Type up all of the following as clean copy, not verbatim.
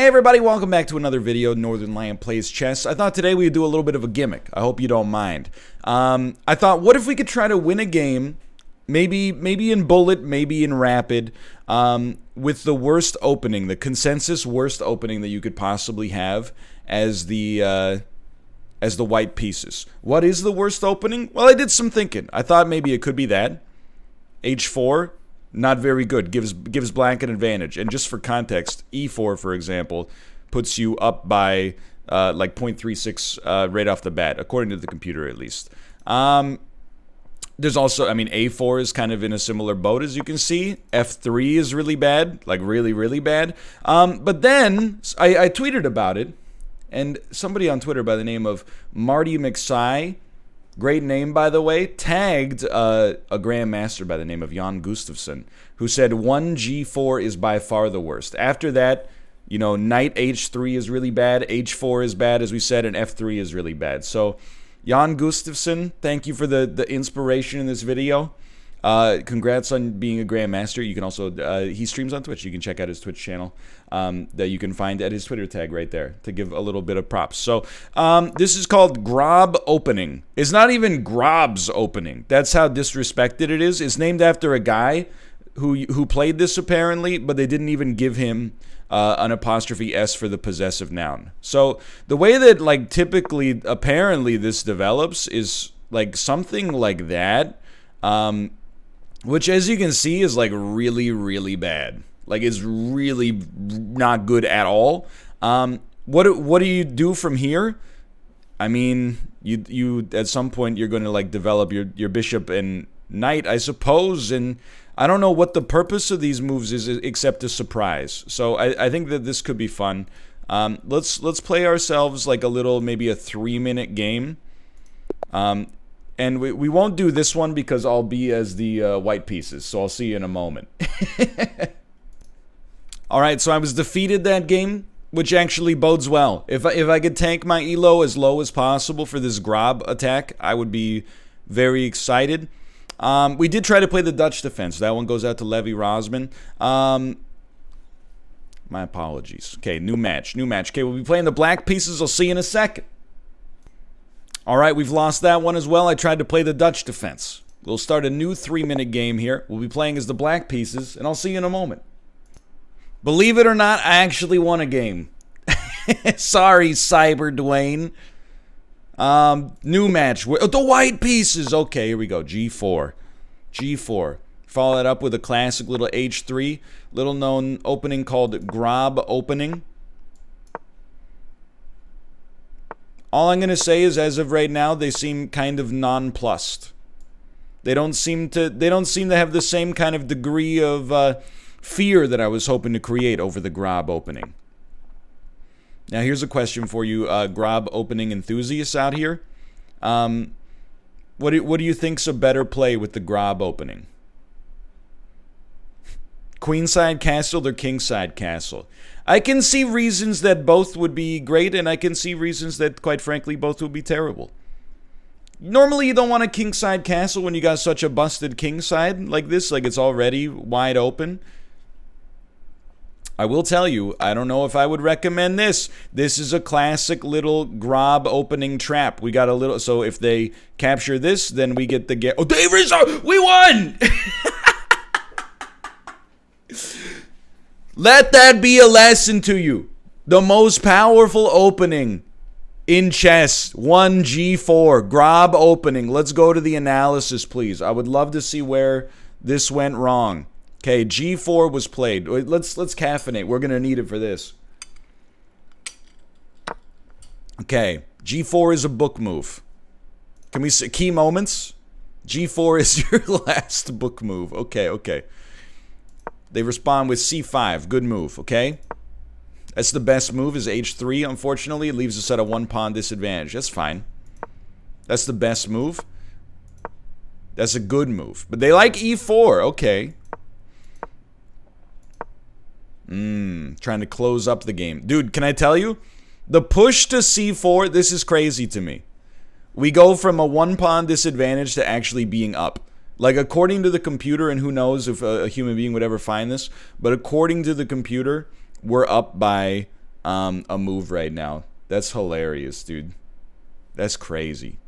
Hey everybody, welcome back to another video, Northern Lion Plays Chess. I thought today we'd do a little bit of a gimmick. I hope you don't mind. I thought, what if we could try to win a game, maybe in bullet, maybe in rapid, with the worst opening, the consensus worst opening that you could possibly have as the white pieces. What is the worst opening? Well, I did some thinking. I thought maybe it could be that. H4. Not very good. Gives black an advantage. And just for context, E4, for example, puts you up by like 0.36 right off the bat, according to the computer at least. There's also, I mean, A4 is kind of in a similar boat, as you can see. F3 is really bad, like really, really bad. But then I tweeted about it, and somebody on Twitter by the name of Marty McSci, great name, by the way, tagged a grandmaster by the name of Jan Gustafsson, who said 1G4 is by far the worst. After that, you know, knight H3 is really bad, H4 is bad, as we said, and F3 is really bad. So, Jan Gustafsson, thank you for the inspiration in this video. Congrats on being a grandmaster. You can also, he streams on Twitch. You can check out his Twitch channel that you can find at his Twitter tag right there to give a little bit of props. So this is called Grub opening. It's not even Grub's opening. That's how disrespected it is. It's named after a guy who played this apparently, but they didn't even give him an apostrophe S for the possessive noun. So the way that like typically apparently this develops is like something like that. Which, as you can see, is like really, really bad. Like, it's really not good at all. What do you do from here? I mean, you at some point you're going to like develop your bishop and knight, I suppose. And I don't know what the purpose of these moves is except a surprise. So I think that this could be fun. Let's play ourselves like a little, maybe a 3-minute game. And we won't do this one because I'll be as the white pieces, so I'll see you in a moment. Alright, so I was defeated that game, which actually bodes well. If I could tank my elo as low as possible for this Grub attack, I would be very excited. We did try to play the Dutch defense. That one goes out to Levi Rosman. My apologies. Okay, new match. Okay, we'll be playing the black pieces. I'll see you in a second. Alright, we've lost that one as well. I tried to play the Dutch defense. We'll start a new 3-minute game here. We'll be playing as the black pieces, and I'll see you in a moment. Believe it or not, I actually won a game. Sorry, Cyber Dwayne. New match. The white pieces. Okay, here we go. G4. G4. Follow that up with a classic little H3. Little known opening called Grub opening. All I'm going to say is, as of right now, they seem kind of nonplussed. They don't seem to have the same kind of degree of fear that I was hoping to create over the Grub opening. Now, here's a question for you, Grub opening enthusiasts out here. What do you think's a better play with the Grub opening? Queenside castle or kingside castle? I can see reasons that both would be great, and I can see reasons that, quite frankly, both would be terrible. Normally, you don't want a kingside castle when you got such a busted kingside like this, like it's already wide open. I will tell you, I don't know if I would recommend this. This is a classic little Grub opening trap. We got a little, so if they capture this, then we get the oh, we won! Let that be a lesson to you. The most powerful opening in chess, 1G4, Grub opening. Let's go to the analysis, please. I would love to see where this went wrong. Okay, G4 was played. Let's caffeinate. We're going to need it for this. Okay, G4 is a book move. Can we see key moments? G4 is your last book move. Okay. They respond with C5. Good move, okay? That's the best move is H3, unfortunately. It leaves us at a 1-pawn disadvantage. That's fine. That's the best move. That's a good move. But they like E4. Okay. Trying to close up the game. Dude, can I tell you? The push to C4, this is crazy to me. We go from a 1-pawn disadvantage to actually being up. Like, according to the computer, and who knows if a human being would ever find this, but according to the computer, we're up by a move right now. That's hilarious, dude. That's crazy.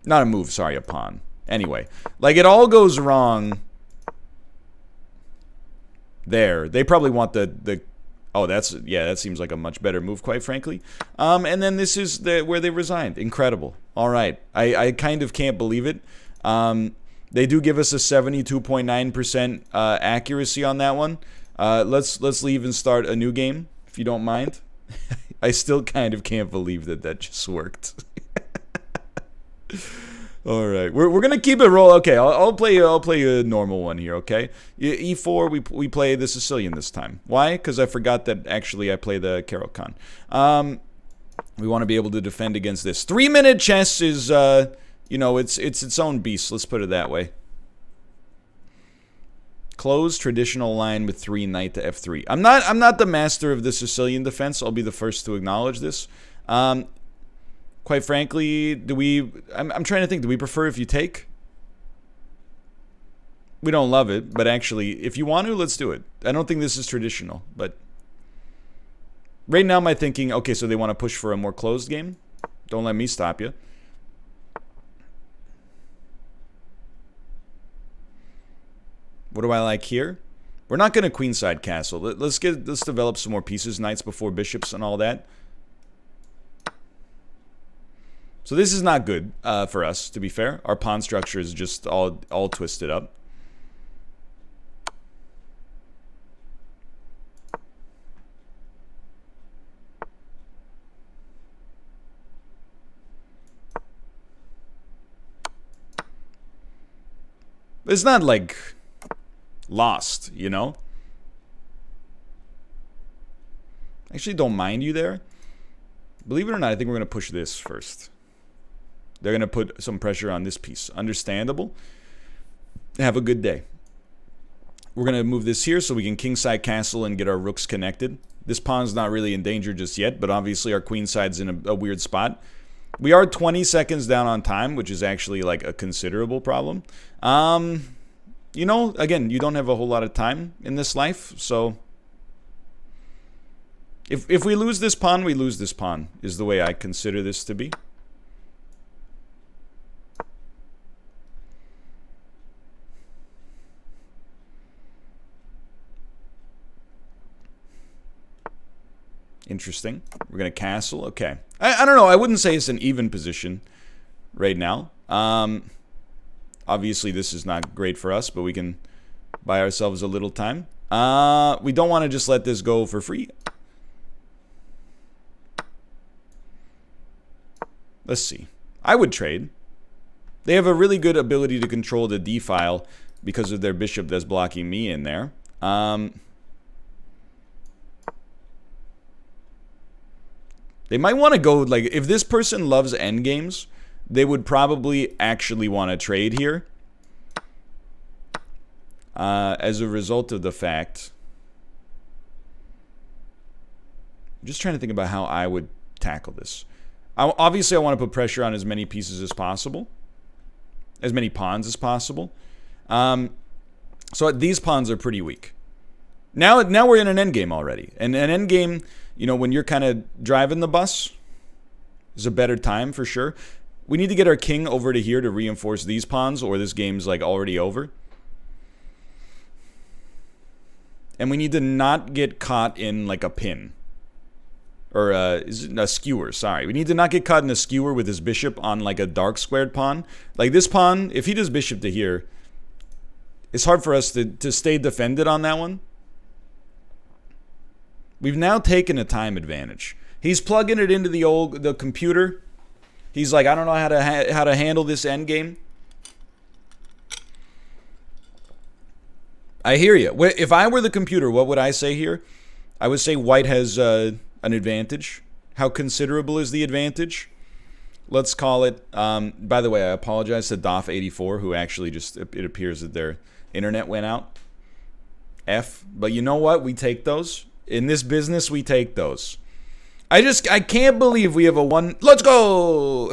Not a move, sorry, a pawn. Anyway, like it all goes wrong there. They probably want the oh, that seems like a much better move, quite frankly. And then this is where they resigned. Incredible. All right. I kind of can't believe it. They do give us a 72.9% accuracy on that one. Let's leave and start a new game, if you don't mind. I still kind of can't believe that just worked. All right, we're gonna keep it roll. Okay, I'll play a normal one here. Okay, E4. We play the Sicilian this time. Why? Because I forgot that actually I play the Caro-Kann. We want to be able to defend against this. 3-minute chess is it's its own beast. Let's put it that way. Close traditional line with 3 knight to f3. I'm not the master of the Sicilian defense. I'll be the first to acknowledge this. Quite frankly, I'm trying to think, do we prefer if you take? We don't love it, but actually, if you want to, let's do it. I don't think this is traditional, but right now my thinking, okay, so they want to push for a more closed game? Don't let me stop you. What do I like here? We're not going to queenside castle. Let's develop some more pieces, knights before bishops and all that. So this is not good for us, to be fair. Our pawn structure is just all twisted up. It's not like lost, you know? Actually, don't mind you there. Believe it or not, I think we're going to push this first. They're going to put some pressure on this piece. Understandable. Have a good day. We're going to move this here so we can kingside castle and get our rooks connected. This pawn's not really in danger just yet, but obviously our queenside's in a weird spot. We are 20 seconds down on time, which is actually like a considerable problem. You know, again, you don't have a whole lot of time in this life, so if we lose this pawn, we lose this pawn, is the way I consider this to be. Interesting. We're going to castle. Okay. I don't know. I wouldn't say it's an even position right now. Obviously, this is not great for us, but we can buy ourselves a little time. We don't want to just let this go for free. Let's see. I would trade. They have a really good ability to control the D file because of their bishop that's blocking me in there. They might want to go, like, if this person loves endgames, they would probably actually want to trade here. As a result of the fact... I'm just trying to think about how I would tackle this. Obviously, I want to put pressure on as many pieces as possible. As many pawns as possible. So these pawns are pretty weak. Now we're in an endgame already. And an endgame, you know, when you're kind of driving the bus, is a better time for sure. We need to get our king over to here to reinforce these pawns, or this game's like already over. And we need to not get caught in like a pin. Or is it a skewer, sorry. We need to not get caught in a skewer with his bishop on like a dark squared pawn. Like this pawn, if he does bishop to here, it's hard for us to stay defended on that one. We've now taken a time advantage. He's plugging it into the computer. He's like, I don't know how to handle this endgame. I hear you. If I were the computer, what would I say here? I would say white has an advantage. How considerable is the advantage? Let's call it. By the way, I apologize to Doff84, who actually just, it appears that their internet went out. F. But you know what? We take those. In this business, we take those. I can't believe we have a one. Let's go!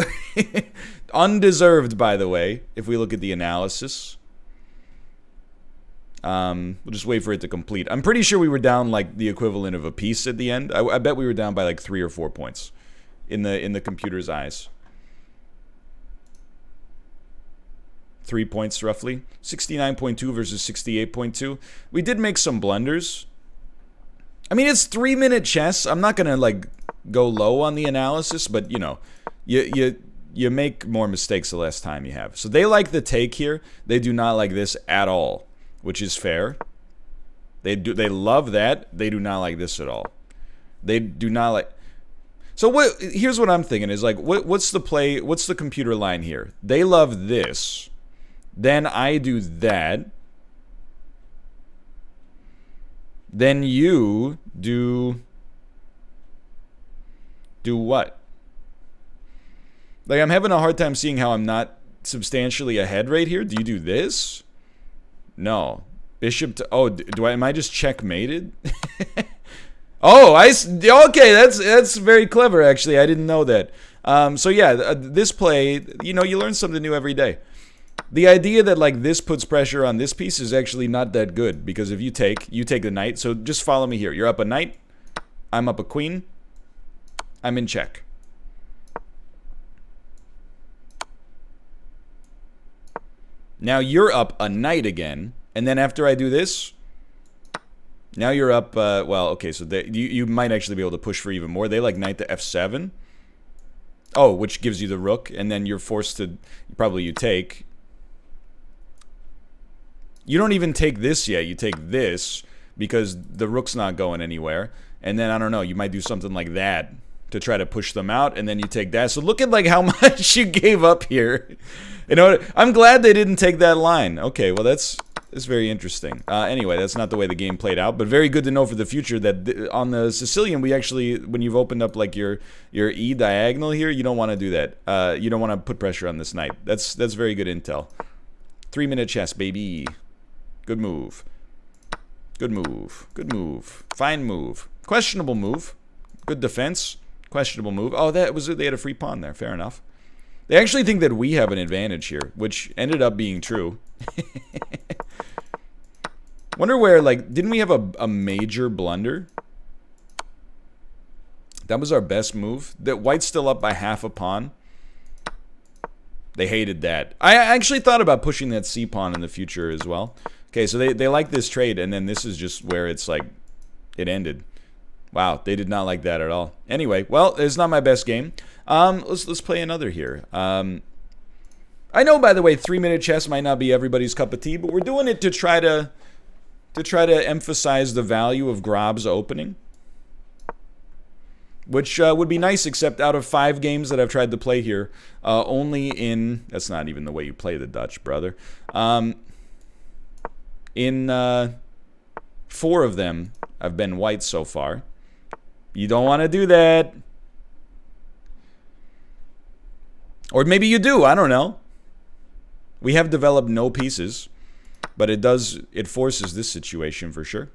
Undeserved, by the way, if we look at the analysis. We'll just wait for it to complete. I'm pretty sure we were down like the equivalent of a piece at the end. I bet we were down by like 3 or 4 points in the computer's eyes. 3 points roughly. 69.2 versus 68.2. We did make some blunders. I mean, it's 3-minute chess. I'm not gonna like go low on the analysis, but you know, you make more mistakes the less time you have. So they like the take here. They do not like this at all, which is fair. They love that. They do not like this at all. They do not like. So what? Here's what I'm thinking is like, what's the play? What's the computer line here? They love this. Then I do that. Then you do what? Like, I'm having a hard time seeing how I'm not substantially ahead right here. Do you do this? No. Bishop to... Oh, am I just checkmated? Oh, okay, that's very clever, actually. I didn't know that. So, yeah, this play, you know, you learn something new every day. The idea that, like, this puts pressure on this piece is actually not that good. Because if you take the knight. So, just follow me here. You're up a knight. I'm up a queen. I'm in check. Now you're up a knight again, and then after I do this, now you're up, well, okay, so you might actually be able to push for even more. They like knight to f7. Oh, which gives you the rook, and then you're forced to, probably you take. You don't even take this yet, you take this, because the rook's not going anywhere. And then, I don't know, you might do something like that to try to push them out, and then you take that. So look at like how much you gave up here. You know, I'm glad they didn't take that line. Okay, well that's very interesting. Anyway, that's not the way the game played out, but very good to know for the future that on the Sicilian, we actually, when you've opened up like your E diagonal here, you don't want to do that. You don't want to put pressure on this knight. That's very good intel. 3-minute chess, baby. Good move. Good move. Good move. Fine move. Questionable move. Good defense. Questionable move. Oh, that was it. They had a free pawn there. Fair enough. They actually think that we have an advantage here, which ended up being true. Wonder where, like, didn't we have a major blunder? That was our best move. That white's still up by half a pawn. They hated that. I actually thought about pushing that c pawn in the future as well. Okay, so they like this trade, and then this is just where it's like, it ended. Wow, they did not like that at all. Anyway, well, it's not my best game. Let's play another here. I know, by the way, 3-minute chess might not be everybody's cup of tea, but we're doing it to try to emphasize the value of Grub's opening, which would be nice. Except out of 5 games that I've tried to play here, only in that's not even the way you play the Dutch, brother. In 4 of them, I've been white so far. You don't want to do that. Or maybe you do, I don't know. We have developed no pieces, but it forces this situation for sure.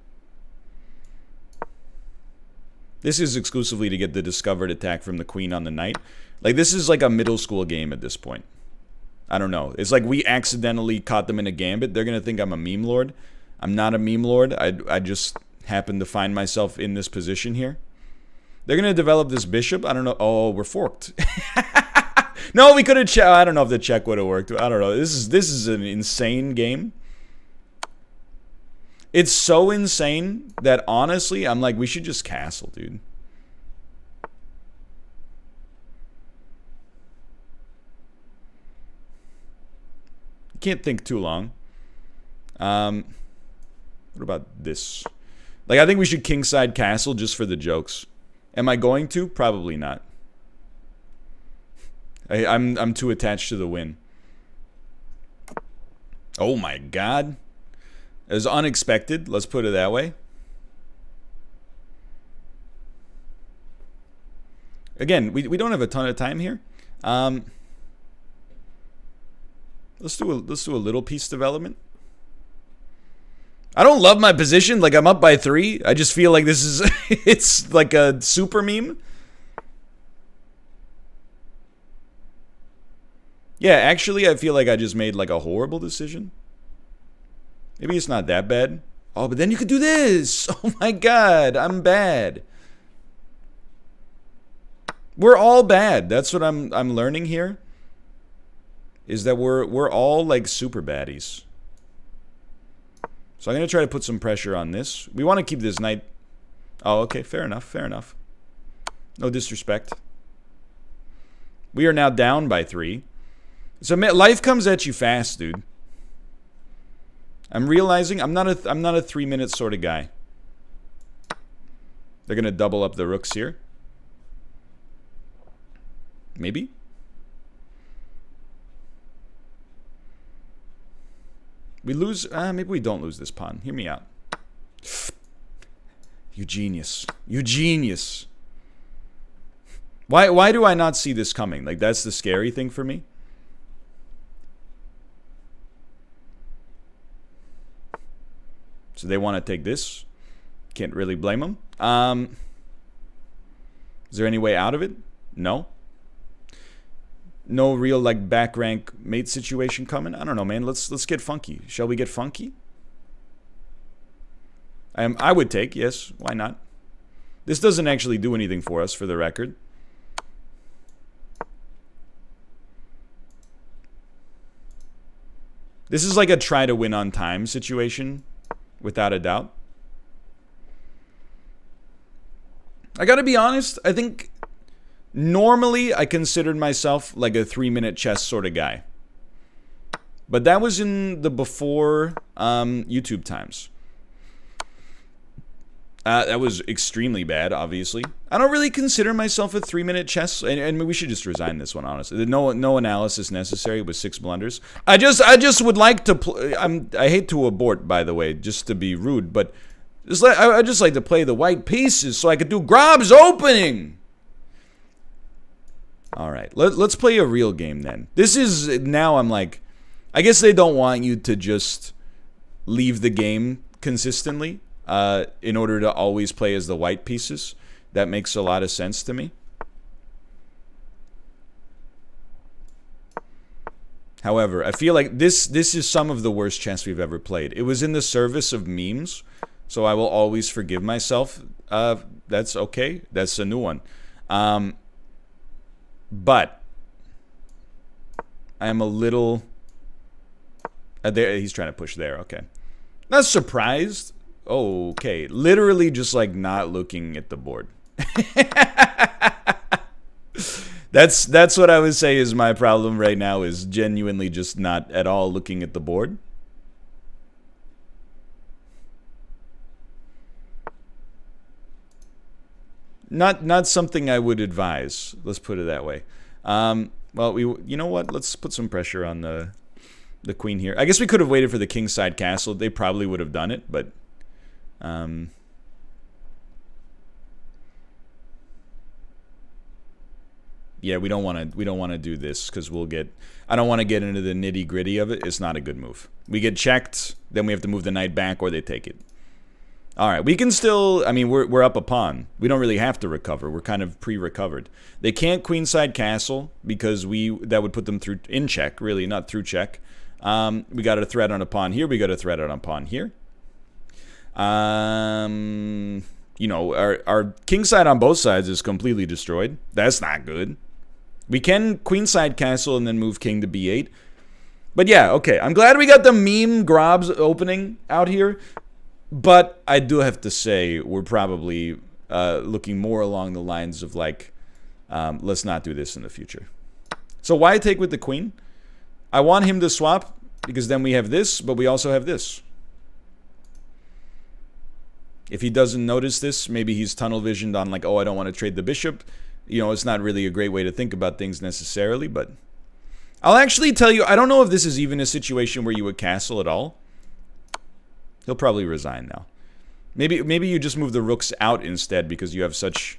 This is exclusively to get the discovered attack from the queen on the knight. Like, this is like a middle school game at this point. I don't know. It's like we accidentally caught them in a gambit. They're going to think I'm a meme lord. I'm not a meme lord. I just happen to find myself in this position here. They're going to develop this bishop. I don't know. Oh, we're forked. No, we could have checked. I don't know if the check would have worked. I don't know. This is an insane game. It's so insane that honestly, I'm like, we should just castle, dude. You can't think too long. What about this? Like, I think we should kingside castle just for the jokes. Am I going to? Probably not. I'm too attached to the win. Oh my god. It was unexpected. Let's put it that way. Again, we don't have a ton of time here. Let's do a little piece development. I don't love my position. Like, I'm up by 3. I just feel like this is it's like a super meme. Yeah, actually, I feel like I just made like a horrible decision. Maybe it's not that bad. Oh, but then you could do this. Oh my god, I'm bad. We're all bad. That's what I'm learning here. Is that we're all like super baddies. So I'm gonna try to put some pressure on this. We want to keep this knight. Oh, okay, fair enough, fair enough. No disrespect. We are now down by 3. So life comes at you fast, dude. I'm realizing I'm not a 3-minute sort of guy. They're gonna double up the rooks here. Maybe. We lose. Maybe we don't lose this pawn. Hear me out. You genius. You genius. Why do I not see this coming? Like, that's the scary thing for me. So they want to take this. Can't really blame them. Is there any way out of it? No. No real, like, back rank mate situation coming? I don't know, man. Let's get funky. Shall we get funky? I would take, yes. Why not? This doesn't actually do anything for us, for the record. This is like a try to win on time situation, without a doubt. I gotta be honest, I think normally I considered myself like a 3-minute chess sort of guy. But that was in the before YouTube times. That was extremely bad, obviously. I don't really consider myself a 3-minute chess, and we should just resign this one, honestly. No analysis necessary with 6 blunders. I just would like to I hate to abort, by the way, just to be rude, but I just like to play the white pieces so I could do Grub's opening. All right, let's play a real game then. This is now I'm like, I guess they don't want you to just leave the game consistently. In order to always play as the white pieces. That makes a lot of sense to me. However, I feel like this is some of the worst chess we've ever played. It was in the service of memes, so I will always forgive myself. That's okay. That's a new one. But I am a little... there, he's trying to push there. Okay. Not surprised. Okay, literally just like not looking at the board. That's what I would say is my problem right now, is genuinely just not at all looking at the board. Not something I would advise. Let's put it that way. Well, you know what? Let's put some pressure on the queen here. I guess we could have waited for the kingside castle. They probably would have done it, but yeah, we don't want to do this because we'll get. I don't want to get into the nitty gritty of it. It's not a good move. We get checked, then we have to move the knight back, or they take it. All right, we can still. I mean, we're up a pawn. We don't really have to recover. We're kind of pre-recovered. They can't queenside castle because that would put them through in check. Really, not through check. We got a threat on a pawn here. We got a threat on a pawn here. You know, our king side on both sides is completely destroyed. That's not good. We can queenside castle and then move king to b8. But yeah, okay. I'm glad we got the meme Grub's opening out here. But I do have to say, we're probably looking more along the lines of like, let's not do this in the future. So why take with the queen? I want him to swap because then we have this, but we also have this. If he doesn't notice this, maybe he's tunnel visioned on like, oh, I don't want to trade the bishop. You know, it's not really a great way to think about things necessarily, but I'll actually tell you, I don't know if this is even a situation where you would castle at all. He'll probably resign now. Maybe you just move the rooks out instead because you have such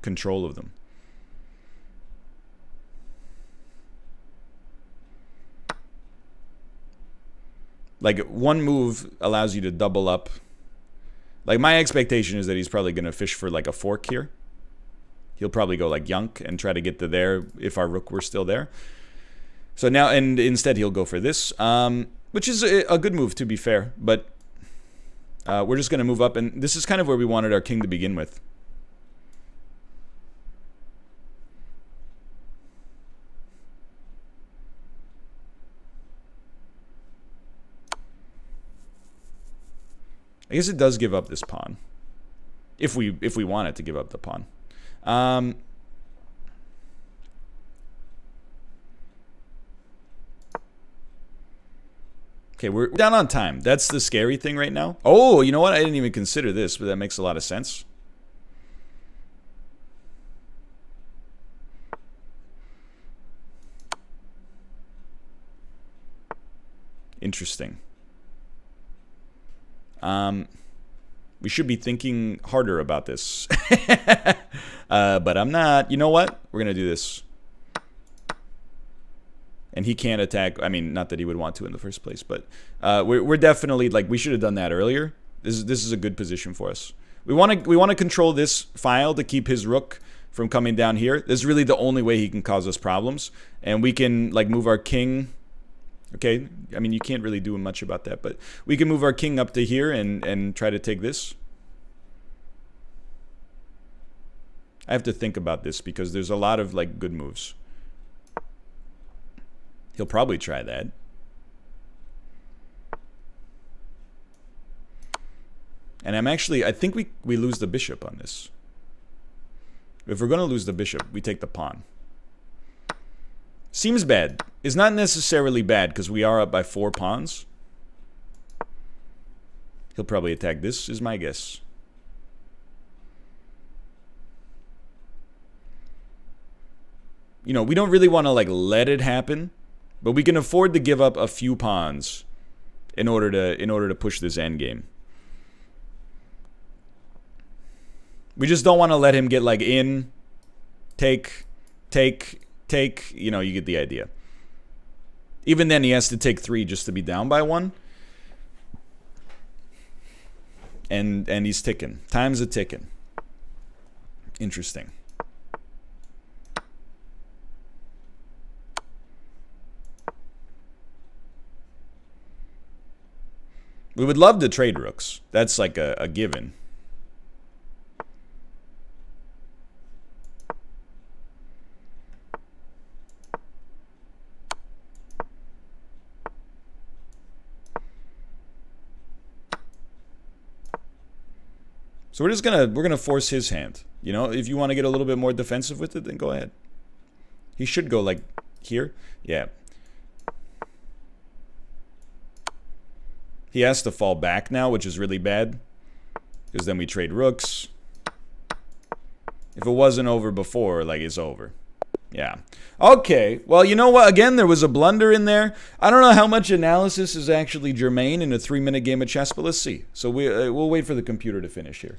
control of them. Like, one move allows you to double up. Like, my expectation is that he's probably going to fish for, like, a fork here. He'll probably go, like, yunk and try to get to there if our rook were still there. So now, and instead he'll go for this. which is a good move, to be fair. But we're just going to move up, and this is kind of where we wanted our king to begin with. I guess it does give up this pawn, if we want it to give up the pawn. Okay, we're down on time. That's the scary thing right now. Oh, you know what? I didn't even consider this, but that makes a lot of sense. Interesting. We should be thinking harder about this. But I'm not. You know what? We're going to do this. And he can't attack. I mean, not that he would want to in the first place, but we're definitely, like, we should have done that earlier. This is a good position for us. We want to control this file to keep his rook from coming down here. This is really the only way he can cause us problems. And we can, like, move our king. Okay, I mean, you can't really do much about that, but we can move our king up to here and try to take this. I have to think about this because there's a lot of, like, good moves. He'll probably try that. And I think we lose the bishop on this. If we're going to lose the bishop, we take the pawn. Seems bad. It's not necessarily bad because we are up by 4 pawns. He'll probably attack this, is my guess. You know, we don't really want to, like, let it happen, but we can afford to give up a few pawns in order to push this endgame. We just don't want to let him get, like, in, take, you know, you get the idea. Even then, he has to take 3 just to be down by 1. And he's ticking. Time's a ticking. Interesting. We would love to trade rooks. That's like a given. So we're gonna force his hand. You know, if you want to get a little bit more defensive with it, then go ahead. He should go like here. Yeah. He has to fall back now, which is really bad. Because then we trade rooks. If it wasn't over before, like, it's over. Yeah. Okay. Well, you know what? Again, there was a blunder in there. I don't know how much analysis is actually germane in a 3-minute game of chess, but let's see. So we'll wait for the computer to finish here.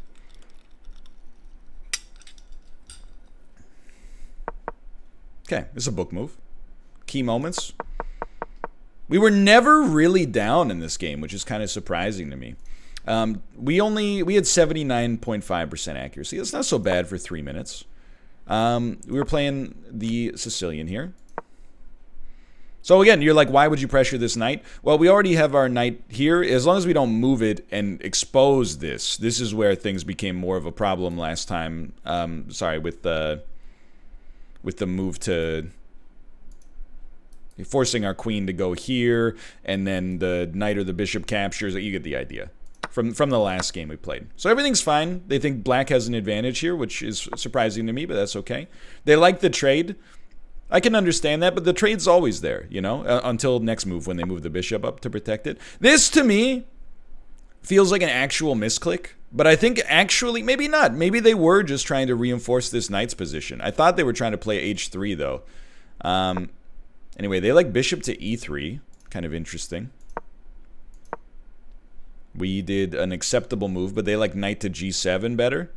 Okay. This is a book move. Key moments. We were never really down in this game, which is kind of surprising to me. We had 79.5% accuracy. That's not so bad for 3 minutes. We were playing the Sicilian here. So again, you're like, why would you pressure this knight? Well, we already have our knight here. As long as we don't move it and expose this, this is where things became more of a problem last time. Sorry, with the move to forcing our queen to go here, and then the knight or the bishop captures. You get the idea from the last game we played. So everything's fine. They think black has an advantage here, which is surprising to me, but that's okay. They like the trade. I can understand that, but the trade's always there, you know, until next move when they move the bishop up to protect it. This, to me, feels like an actual misclick, but I think actually, maybe not. Maybe they were just trying to reinforce this knight's position. I thought they were trying to play h3, though. Anyway, they like bishop to e3. Kind of interesting. We did an acceptable move, but they like knight to g7 better.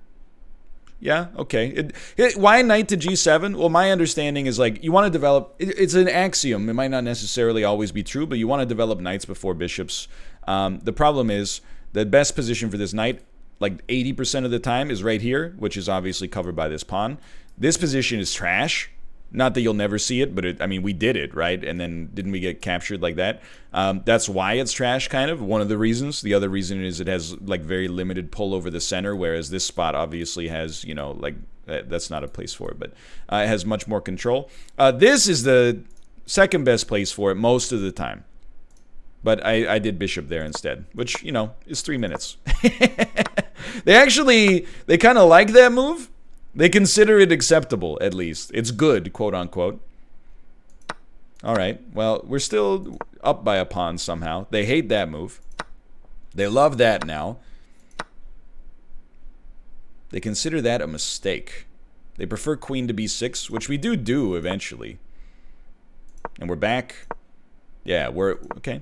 Yeah, okay. Why knight to g7? Well, my understanding is, like, you want to develop... It's an axiom. It might not necessarily always be true, but you want to develop knights before bishops. The problem is the best position for this knight, like 80% of the time, is right here, which is obviously covered by this pawn. This position is trash. Not that you'll never see it, but I mean, we did it, right? And then didn't we get captured like that? That's why it's trash, kind of. One of the reasons. The other reason is it has like very limited pull over the center, whereas this spot obviously has, you know, like that's not a place for it, but it has much more control. This is the second best place for it most of the time. But I did bishop there instead, which, you know, is 3 minutes. They kind of like that move. They consider it acceptable, at least. It's good, quote unquote. All right, well, we're still up by a pawn somehow. They hate that move. They love that now. They consider that a mistake. They prefer queen to b6, which we do eventually. And we're back. Yeah, we're okay.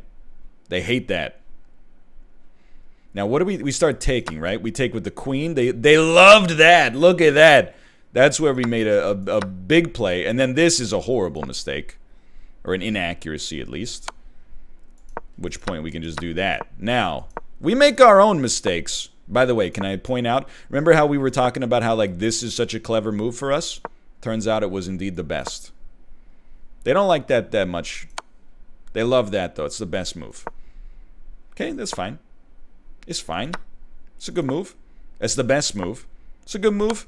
They hate that. Now, what do we start taking, right? We take with the queen. They loved that. Look at that. That's where we made a big play. And then this is a horrible mistake. Or an inaccuracy, at least. At which point we can just do that. Now, we make our own mistakes. By the way, can I point out? Remember how we were talking about how, like, this is such a clever move for us? Turns out it was indeed the best. They don't like that much. They love that, though. It's the best move. Okay, that's fine. It's fine. It's a good move. It's the best move. It's a good move.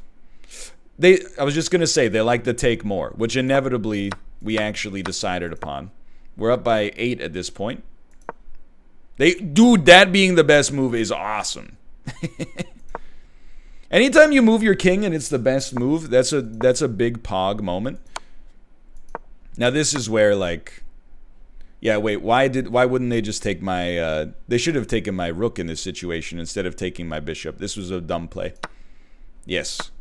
I was just going to say, they like the take more, which inevitably we actually decided upon. We're up by 8 at this point. Dude, that being the best move is awesome. Anytime you move your king and it's the best move, that's a big pog moment. Now this is where, like, yeah, wait, why wouldn't they just take my, they should have taken my rook in this situation instead of taking my bishop. This was a dumb play. Yes.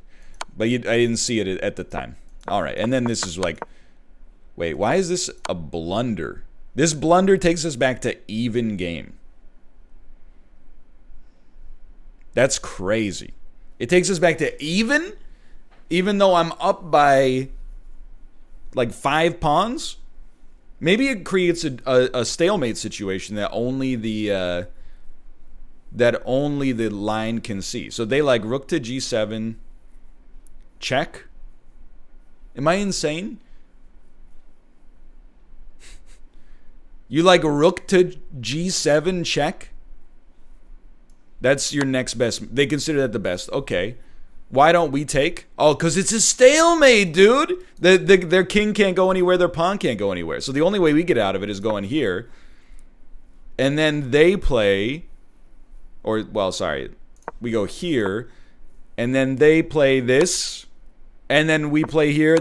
But I didn't see it at the time. All right, and then this is like, wait, why is this a blunder? This blunder takes us back to even game. That's crazy. It takes us back to even though I'm up by like 5 pawns. Maybe it creates a stalemate situation that only the line can see. So they like rook to g7, check. Am I insane? You like rook to g7, check? That's your next best. They consider that the best. Okay. Why don't we take? Oh, because it's a stalemate, dude. Their king can't go anywhere. Their pawn can't go anywhere. So the only way we get out of it is going here. And then they play, or, well, sorry. We go here. And then they play this. And then we play here.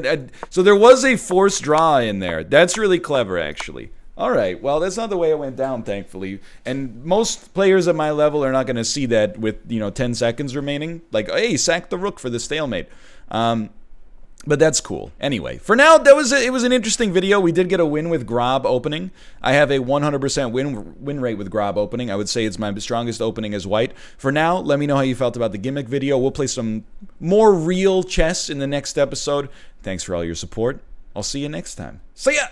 So there was a forced draw in there. That's really clever, actually. All right, well, that's not the way it went down, thankfully. And most players at my level are not going to see that with, 10 seconds remaining. Like, hey, sack the rook for the stalemate. But that's cool. Anyway, for now, it was an interesting video. We did get a win with Grub opening. I have a 100% win rate with Grub opening. I would say it's my strongest opening as white. For now, let me know how you felt about the gimmick video. We'll play some more real chess in the next episode. Thanks for all your support. I'll see you next time. See ya!